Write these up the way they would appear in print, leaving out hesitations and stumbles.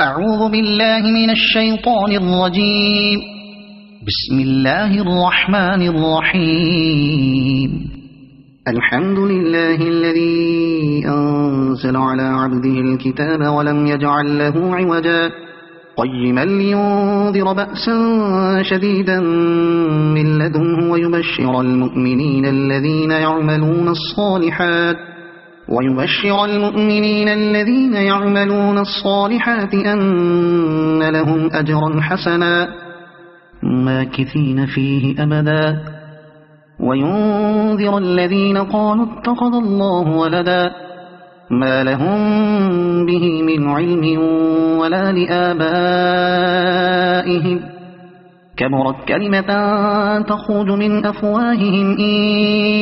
أعوذ بالله من الشيطان الرجيم. بسم الله الرحمن الرحيم. الحمد لله الذي أنزل على عبده الكتاب ولم يجعل له عوجا قيما لينذر بأسا شديدا من لدنه ويبشر المؤمنين الذين يعملون الصالحات أن لهم أجرا حسنا ماكثين فيه أبدا وينذر الذين قالوا اتخذ الله ولدا ما لهم به من علم ولا لآبائهم كبرت كلمة تخرج من أفواههم إن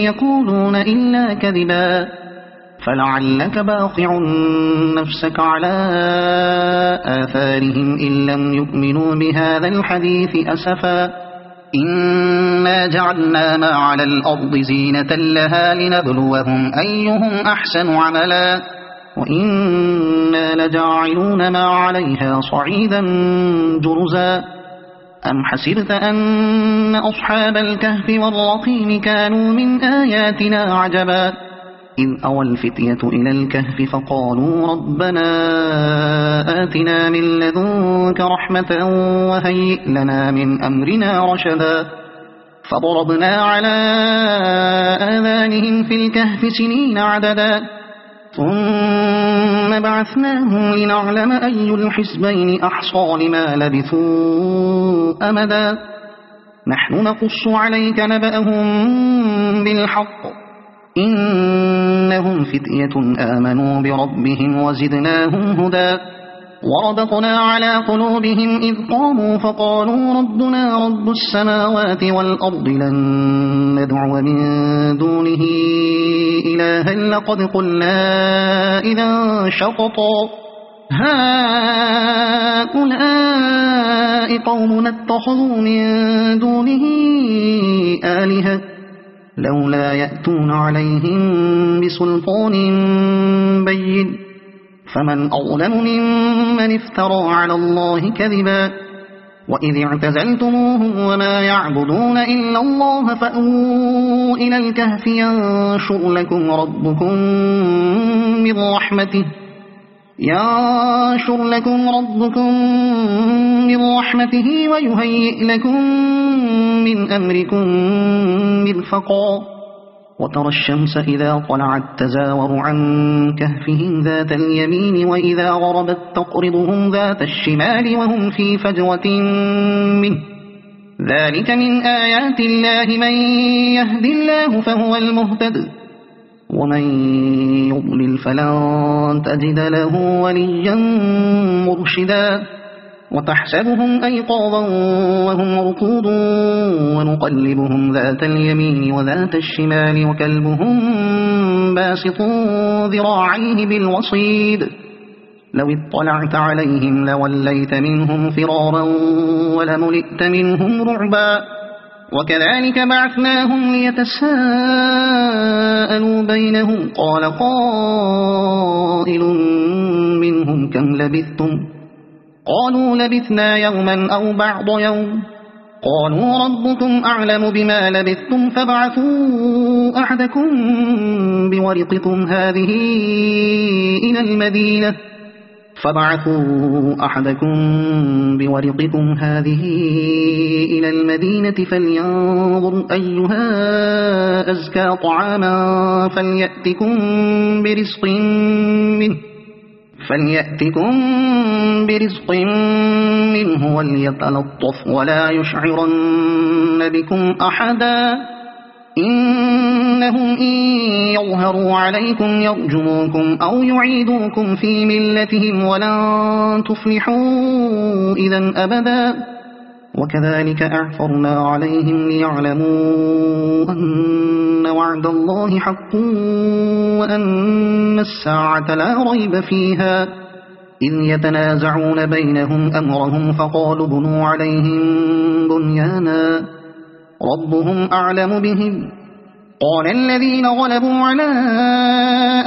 يقولون إلا كذبا فلعلك باخع نفسك على آثارهم إن لم يؤمنوا بهذا الحديث أسفا إنا جعلنا ما على الأرض زينة لها لنبلوهم أيهم أحسن عملا وإنا لجاعلون ما عليها صعيدا جرزا أم حسبت أن أصحاب الكهف والرقيم كانوا من آياتنا عجبا إذ أوى الفتية إلى الكهف فقالوا ربنا آتنا من لدنك رحمة وهيئ لنا من أمرنا رشدا فضربنا على آذانهم في الكهف سنين عددا ثم بعثناهم لنعلم أي الحزبين أحصى لما لبثوا أمدا نحن نقص عليك نبأهم بالحق إنهم فتية آمنوا بربهم وزدناهم هدى وربطنا على قلوبهم إذ قاموا فقالوا ربنا رب السماوات والأرض لن ندعو من دونه إلها لقد قلنا إذا شططا هؤلاء قومنا اتخذوا من دونه آلهة لولا يأتون عليهم بسلطان بين فمن أظلم ممن افترى على الله كذبا وإذ اعتزلتموهم وما يعبدون إلا الله فأووا إلى الكهف ينشر لكم ربكم من رحمته ويهيئ لكم من أمركم مرفقا وترى الشمس إذا طلعت تزاور عن كهفهم ذات اليمين وإذا غربت تقرضهم ذات الشمال وهم في فجوة منه ذلك من آيات الله من يهد الله فهو المهتد ومن يضلل فلن تجد له وليا مرشدا وتحسبهم أيقاظا وهم رقود ونقلبهم ذات اليمين وذات الشمال وكلبهم باسط ذراعيه بالوصيد لو اطلعت عليهم لوليت منهم فرارا ولملئت منهم رعبا وكذلك بعثناهم ليتساءلوا بينهم قال قائل منهم كم لبثتم قالوا لبثنا يوما أو بعض يوم قالوا ربكم أعلم بما لبثتم فابعثوا أحدكم بورقكم هذه إلى المدينة فلينظر أيها أزكى طعاما فليأتكم برزق منه وليتلطف ولا يشعرن بكم أحدا إنهم إن يظهروا عليكم يرجموكم أو يعيدوكم في ملتهم ولن تفلحوا إذا أبدا وكذلك أعثرنا عليهم ليعلموا أن وعد الله حق وأن الساعة لا ريب فيها إذ يتنازعون بينهم أمرهم فقالوا بنوا عليهم بنيانا ربهم أعلم بهم قال الذين غلبوا على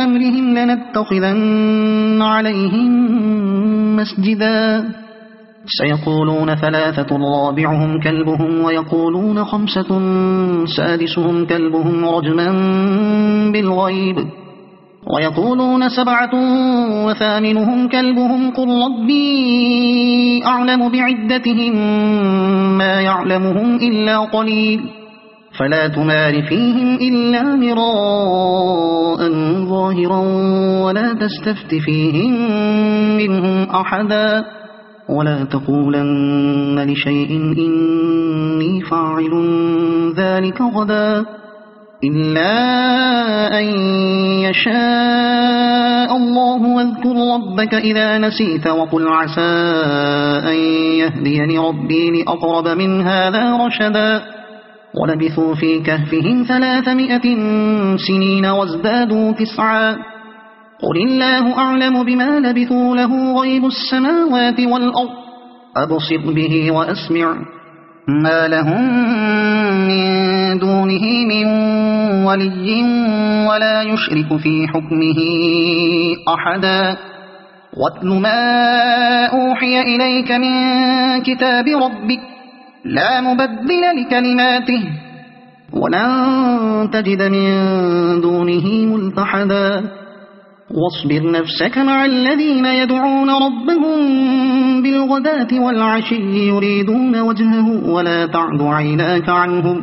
أمرهم لنتخذن عليهم مسجدا سيقولون 3 رابعهم كلبهم ويقولون 5 سادسهم كلبهم رجما بالغيب ويقولون 7 وثامنهم كلبهم قل ربي أعلم بعدتهم ما يعلمهم إلا قليل فلا تمار فيهم إلا مراء ظاهرا ولا تستفت فيهم منهم أحدا ولا تقولن لشيء إني فاعل ذلك غدا إلا أن يشاء الله واذكر ربك إذا نسيت وقل عسى أن يهديني ربي لأقرب من هذا رشدا ولبثوا في كهفهم 300 سنين وازدادوا 9 قل الله أعلم بما لبثوا له غيب السماوات والأرض أبصر به وأسمع ما لهم من دونه من ولي ولا يشرك في حكمه أحدا واتل ما أوحي إليك من كتاب ربك لا مبدل لكلماته ولن تجد من دونه ملتحدا واصبر نفسك مع الذين يدعون ربهم بالغداة والعشي يريدون وجهه ولا تعد عيناك عنهم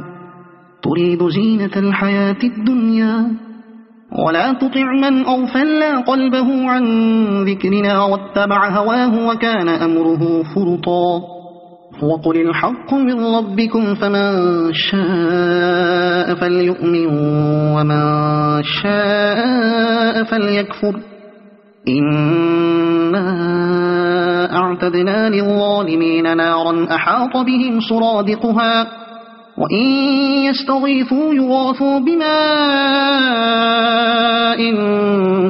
تريد زينة الحياة الدنيا ولا تطع من أغفلنا قلبه عن ذكرنا واتبع هواه وكان أمره فرطا وقل الحق من ربكم فمن شاء فليؤمن ومن شاء فليكفر إنا أعتدنا للظالمين نارا أحاط بهم سرادقها وإن يستغيثوا يغاثوا بماء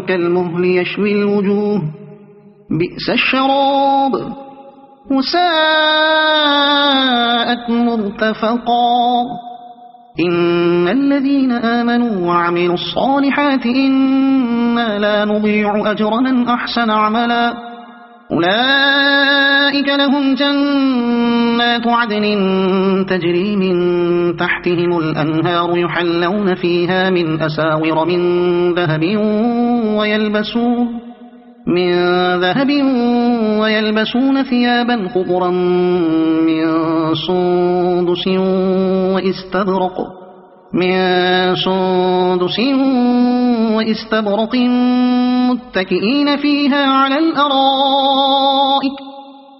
كالمهل يشوي الوجوه بئس الشراب وساءت مرتفقا إن الذين آمنوا وعملوا الصالحات إنا لا نضيع أجر من أحسن عملا أولئك لهم جنات عدن تجري من تحتهم الأنهار يحلون فيها من أساور من ذهب ويلبسون ثيابا خضرا من سندس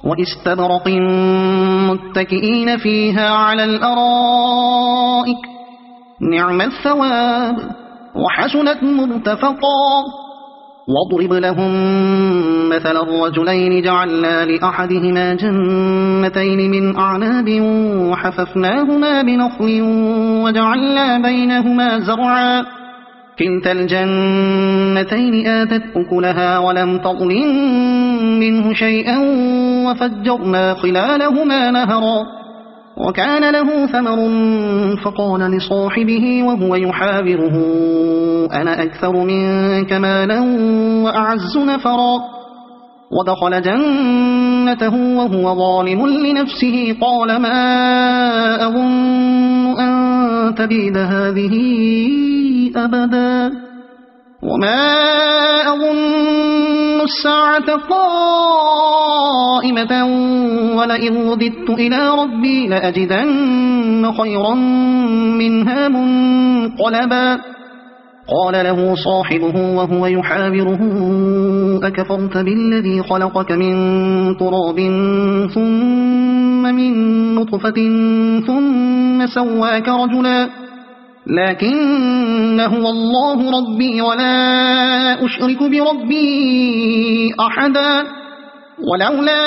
وإستبرق متكئين فيها على الأرائك نعم الثواب وحسنت مرتفقا واضرب لهم مثل الرجلين جعلنا لأحدهما جنتين من أعناب وحففناهما بنخل وجعلنا بينهما زرعا كلتا الجنتين آتت أكلها ولم تظلم منه شيئا وفجرنا خلالهما نهرا وكان له ثمر فقال لصاحبه وهو يحاوره أنا أكثر منك مالا وأعز نفرا ودخل جنته وهو ظالم لنفسه قال ما أظن أن تبيد هذه أبدا وما أظن الساعة قائمة ولئن رددت إلى ربي لأجدن خيرا منها منقلبا قال له صاحبه وهو يحاوره أكفرت بالذي خلقك من تراب ثم من نطفة ثم سواك رجلا لكن هو الله ربي ولا أشرك بربي أحدا ولولا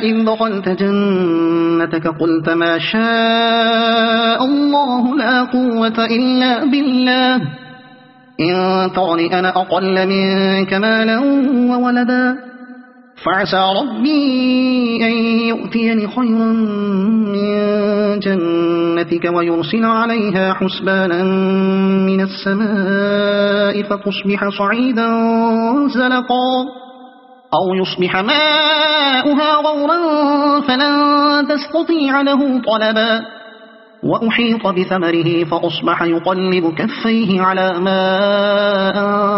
إذ دخلت جنتك قلت ما شاء الله لا قوة إلا بالله إن ترني أنا أقل منك مالا وولدا فعسى ربي أن يؤتيني خيرا من جنتك ويرسل عليها حسبانا من السماء فتصبح صعيدا زلقا أو يصبح ماؤها غورا فلن تستطيع له طلبا وأحيط بثمره فأصبح يقلب كفيه على ما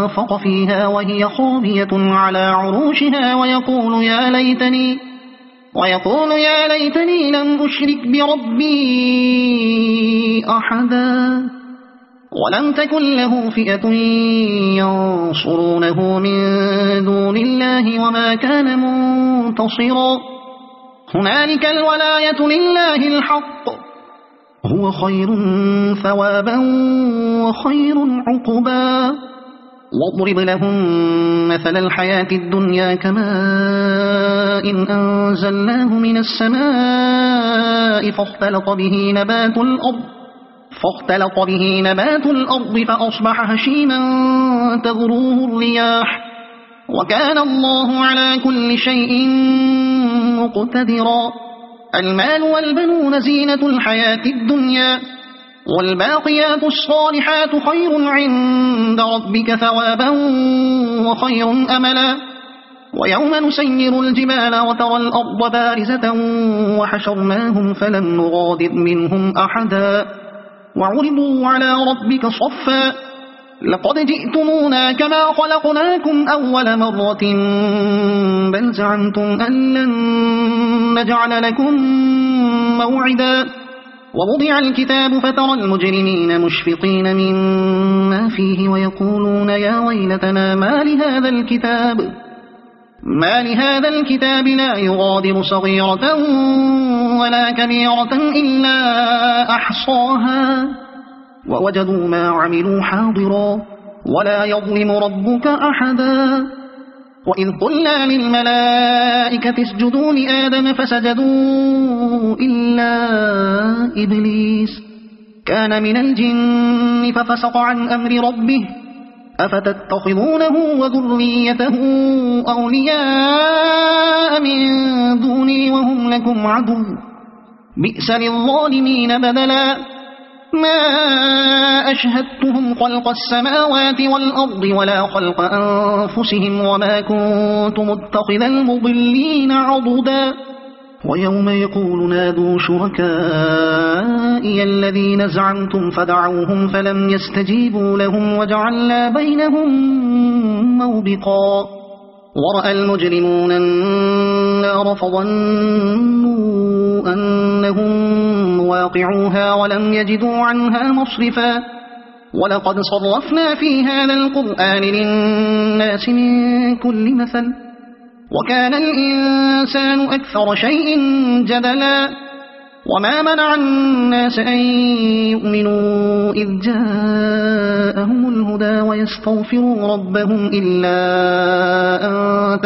أنفق فيها وهي خاوية على عروشها ويقول يا ليتني لم أشرك بربي أحدا ولم تكن له فئة ينصرونه من دون الله وما كان منتصرا هنالك الولاية لله الحق هو خير ثوابا وخير عقبا واضرب لهم مثل الحياة الدنيا كماء إن أنزلناه من السماء فاختلط به نبات الأرض فأصبح هشيما تذروه الرياح وكان الله على كل شيء مقتدرا المال والبنون زينة الحياة الدنيا والباقيات الصالحات خير عند ربك ثوابا وخير أملا ويوم نسير الجبال وترى الأرض بارزة وحشرناهم فلم نغادر منهم أحدا وعرضوا على ربك صفا لقد جئتمونا كما خلقناكم أول مرة بل زعمتم أن لن نجعل لكم موعدا ووضع الكتاب فترى المجرمين مشفقين مما فيه ويقولون يا ويلتنا ما لهذا الكتاب لا يغادر صغيرة ولا كبيرة إلا أحصاها ووجدوا ما عملوا حاضرا ولا يظلم ربك أحدا وإذ قلنا للملائكة اسجدوا لآدم فسجدوا إلا إبليس كان من الجن ففسق عن أمر ربه أفتتخذونه وذريته أولياء من دوني وهم لكم عدو بئس للظالمين بدلا ما أشهدتهم خلق السماوات والأرض ولا خلق أنفسهم وما كنت متخذ المضلين عضدا ويوم يقول نادوا شركائي الذين زعمتم فدعوهم فلم يستجيبوا لهم وجعلنا بينهم موبقا ورأى المجرمون النار فظنوا أنهم واقعوها ولم يجدوا عنها مصرفا ولقد صرفنا في هذا القرآن للناس من كل مثل وكان الإنسان أكثر شيء جدلا وما منع الناس أن يؤمنوا إذ جاءهم الهدى ويستغفروا ربهم إلا أن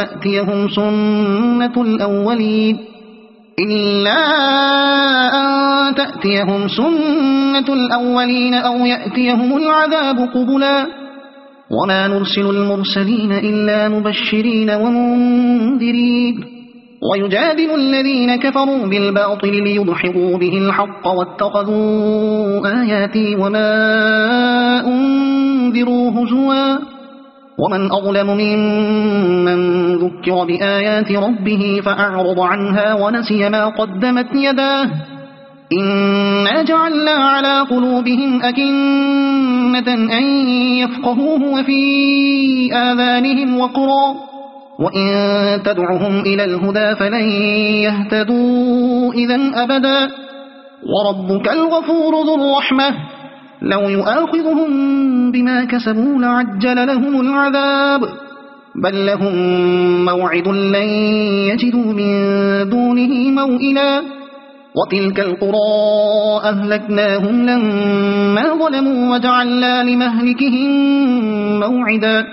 تأتيهم سنة الأولين أو يأتيهم العذاب قبلا وما نرسل المرسلين إلا مبشرين ومنذرين ويجادل الذين كفروا بالباطل ليدحضوا به الحق واتخذوا آياتي وما أنذروا هزوا ومن أظلم ممن ذكر بآيات ربه فأعرض عنها ونسي ما قدمت يداه إنا جعلنا على قلوبهم أكنة أن يفقهوه وفي آذانهم وقرا وإن تدعهم إلى الهدى فلن يهتدوا إذن أبدا وربك الغفور ذو الرحمة لو يؤاخذهم بما كسبوا لعجل لهم العذاب بل لهم موعد لن يجدوا من دونه موئلا وتلك القرى أهلكناهم لما ظلموا وجعلنا لمهلكهم موعدا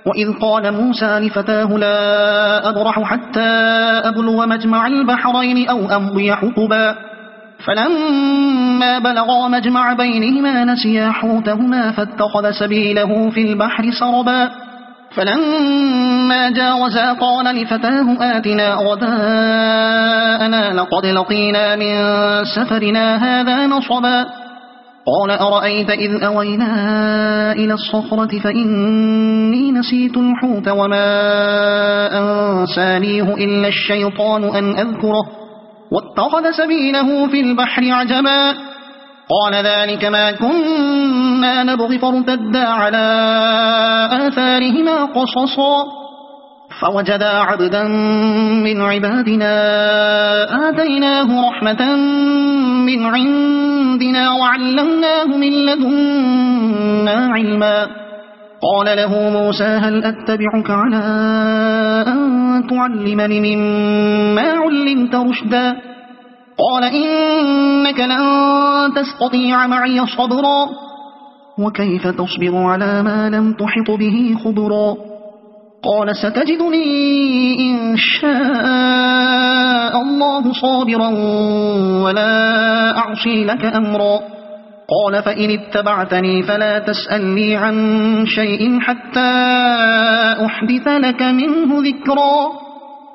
وإذ قال موسى لفتاه لا أبرح حتى أبلغ مجمع البحرين أو أمضي حقبا فلما بلغا مجمع بينهما نسيا حوتهما فاتخذ سبيله في البحر سربا فلما جاوزا قال لفتاه آتنا غداءنا لقد لقينا من سفرنا هذا نصبا قال أرأيت إذ أوينا إلى الصخرة فإني نسيت الحوت وما أنسانيه إلا الشيطان أن أذكره واتخذ سبيله في البحر عجبا قال ذلك ما كنا نبغي فارتدا على آثارهما قصصا فوجدا عبدا من عبادنا آتيناه رحمة من عندنا وعلمناه من لدنا علما قال له موسى هل أتبعك على أن تعلمني مما علمت رشدا قال إنك لن تستطيع معي صبرا وكيف تصبر على ما لم تحط به خبرا قال ستجدني إن شاء الله صابرا ولا أعصي لك أمرا قال فإن اتبعتني فلا تسألني عن شيء حتى أحدث لك منه ذكرا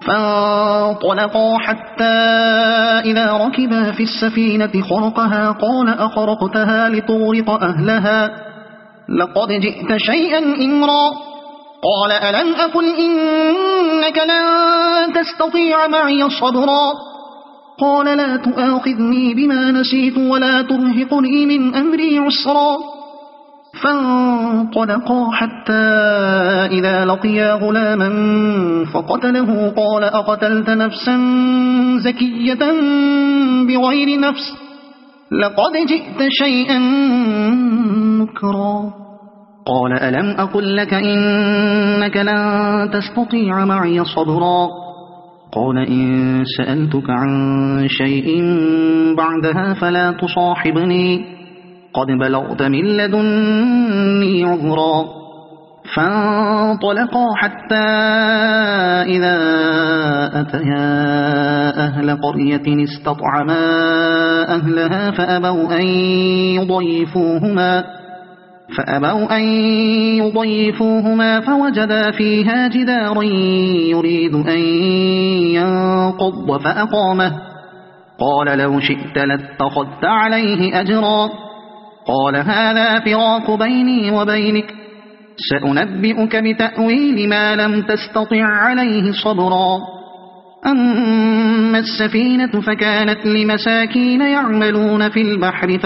فانطلقا حتى إذا ركبا في السفينة خرقها قال أخرقتها لتغرق أهلها لقد جئت شيئا إمرا قال ألم أقل إنك لن تستطيع معي صبرا قال لا تؤاخذني بما نسيت ولا ترهقني من أمري عسرا فانطلقا حتى إذا لقيا غلاما فقتله قال أقتلت نفسا زكية بغير نفس لقد جئت شيئا نكرا قال ألم أقل لك إنك لن تستطيع معي صبرا قال إن سألتك عن شيء بعدها فلا تصاحبني قد بلغت من لدني عذرا فانطلقا حتى إذا أتيا أهل قرية استطعما أهلها فأبوا أن يضيفوهما فوجدا فيها جدارا يريد أن ينقض فأقامه قال لو شئت لاتخذت عليه أجرا قال هذا فراق بيني وبينك سأنبئك بتأويل ما لم تستطع عليه صبرا أما السفينة فكانت لمساكين يعملون في البحر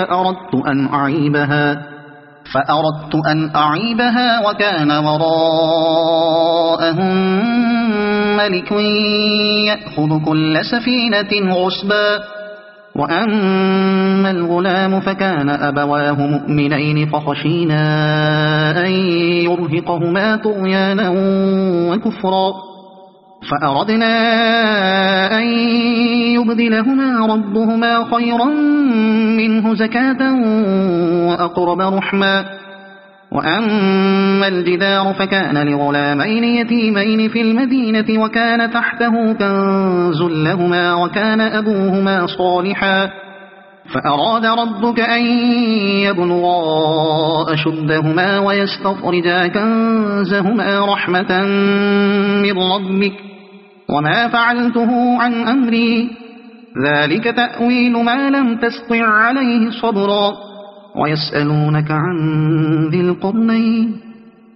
فأردت أن أعيبها وكان وراءهم ملك يأخذ كل سفينة غصبا وأما الغلام فكان أبواه مؤمنين فخشينا أن يرهقهما طغيانا وكفرا فأردنا أن يبدلهما ربهما خيرا منه زكاة وأقرب رحما وأما الجدار فكان لغلامين يتيمين في المدينة وكان تحته كنز لهما وكان أبوهما صالحا فأراد ربك أن يبلغا أشدهما ويستخرجا كنزهما رحمة من ربك وما فعلته عن أمري ذلك تأويل ما لم تستطع عليه صبرا ويسألونك عن ذي القرنين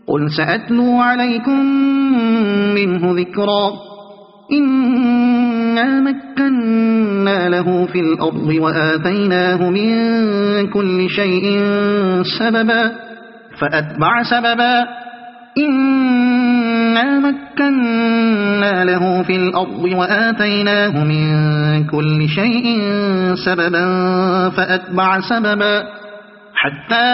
قل سأتلو عليكم منه ذكرا إنا مكنا له في الأرض وآتيناه من كل شيء سببا فأتبع سببا إنا مكنا له في الأرض وآتيناه من كل شيء سببا فأتبع سببا حتى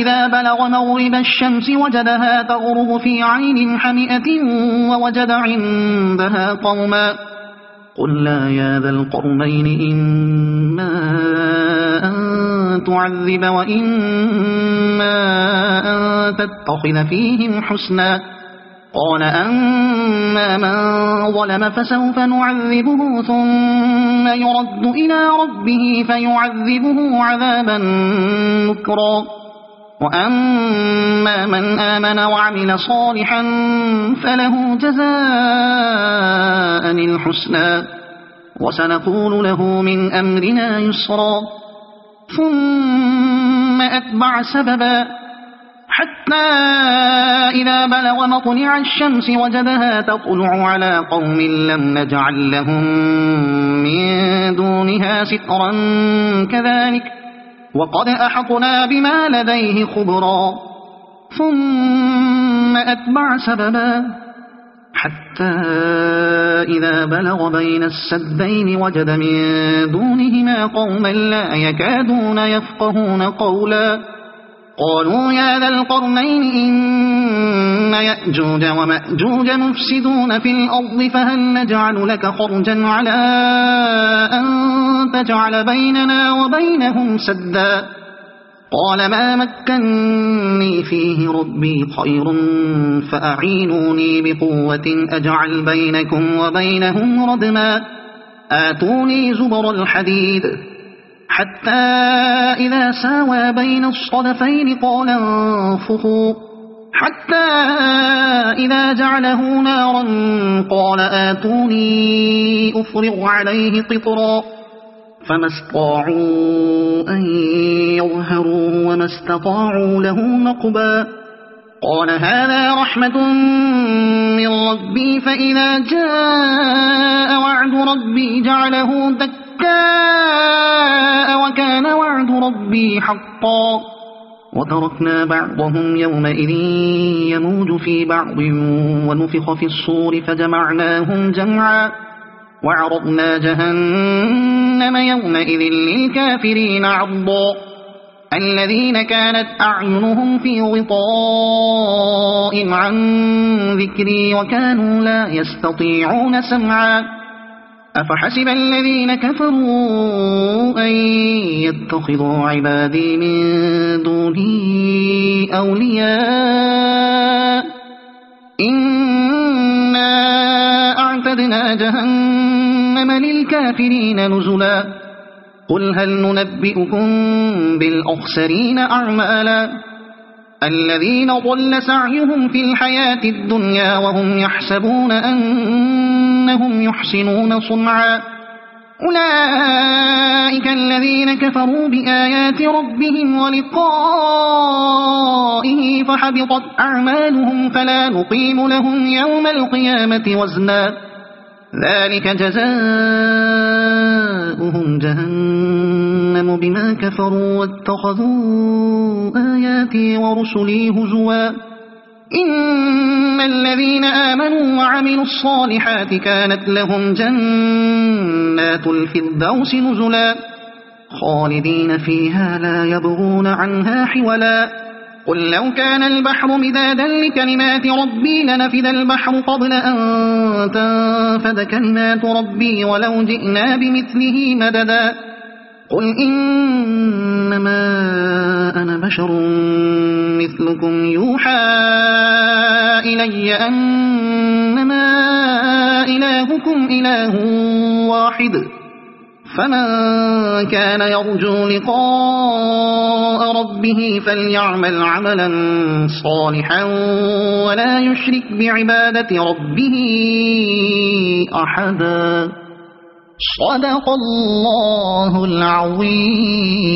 إذا بلغ مغرب الشمس وجدها تغرب في عين حمئة ووجد عندها قوما قلنا يا ذا القرنين إما أن تعذب وإما أن تتخذ فيهم حسنا قال أما من ظلم فسوف نعذبه ثم يرد إلى ربه فيعذبه عذابا نكرا وأما من آمن وعمل صالحا فله جزاء الحسنى وسنقول له من أمرنا يسرا ثم أتبع سببا حتى إذا بلغ مطلع الشمس وجدها تطلع على قوم لم نجعل لهم من دونها سترا كذلك وقد أحطنا بما لديه خبرا ثم أتبع سببا حتى إذا بلغ بين السدين وجد من دونهما قوما لا يكادون يفقهون قولا قالوا يا ذا القرنين إن يأجوج ومأجوج مفسدون في الأرض فهل نجعل لك خرجا على أن تجعل بيننا وبينهم سدا قال ما مكنني فيه ربي خير فأعينوني بقوة أجعل بينكم وبينهم ردما آتوني زبر الحديد حتى إذا ساوى بين الصدفين قال انفخوا حتى إذا جعله نارا قال آتوني أفرغ عليه قطرا فما استطاعوا أن يظهروه وما استطاعوا له نقبا قال هذا رحمة من ربي فإذا جاء وعد ربي جعله دكاء وكان وعد ربي حقا وتركنا بعضهم يومئذ يموج في بعض ونفخ في الصور فجمعناهم جمعا وعرضنا جهنم يومئذ للكافرين عرضا الذين كانت أعينهم في غطاء عن ذكري وكانوا لا يستطيعون سمعا أفحسب الذين كفروا أن يتخذوا عبادي من دوني أولياء إنا أعتدنا جهنم للكافرين نزلا قل هل ننبئكم بالأخسرين أعمالا الذين ضل سعيهم في الحياة الدنيا وهم يحسبون أنهم يحسنون صنعا أولئك الذين كفروا بآيات ربهم ولقائه فحبطت أعمالهم فلا نقيم لهم يوم القيامة وزنا ذلك جزاؤهم جهنم بما كفروا واتخذوا آياتي ورسلي هزوا إن الذين آمنوا وعملوا الصالحات كانت لهم جنات الفردوس نزلا خالدين فيها لا يبغون عنها حولا قل لو كان البحر مدادا لكلمات ربي لنفد البحر قبل أن تنفد كلمات ربي ولو جئنا بمثله مددا قل إنما أنا بشر مثلكم يوحى إلي أنما إلهكم إله واحد فمن كان يرجو لقاء ربه فليعمل عملا صالحا ولا يشرك بعبادة ربه أحدا صدق الله العظيم.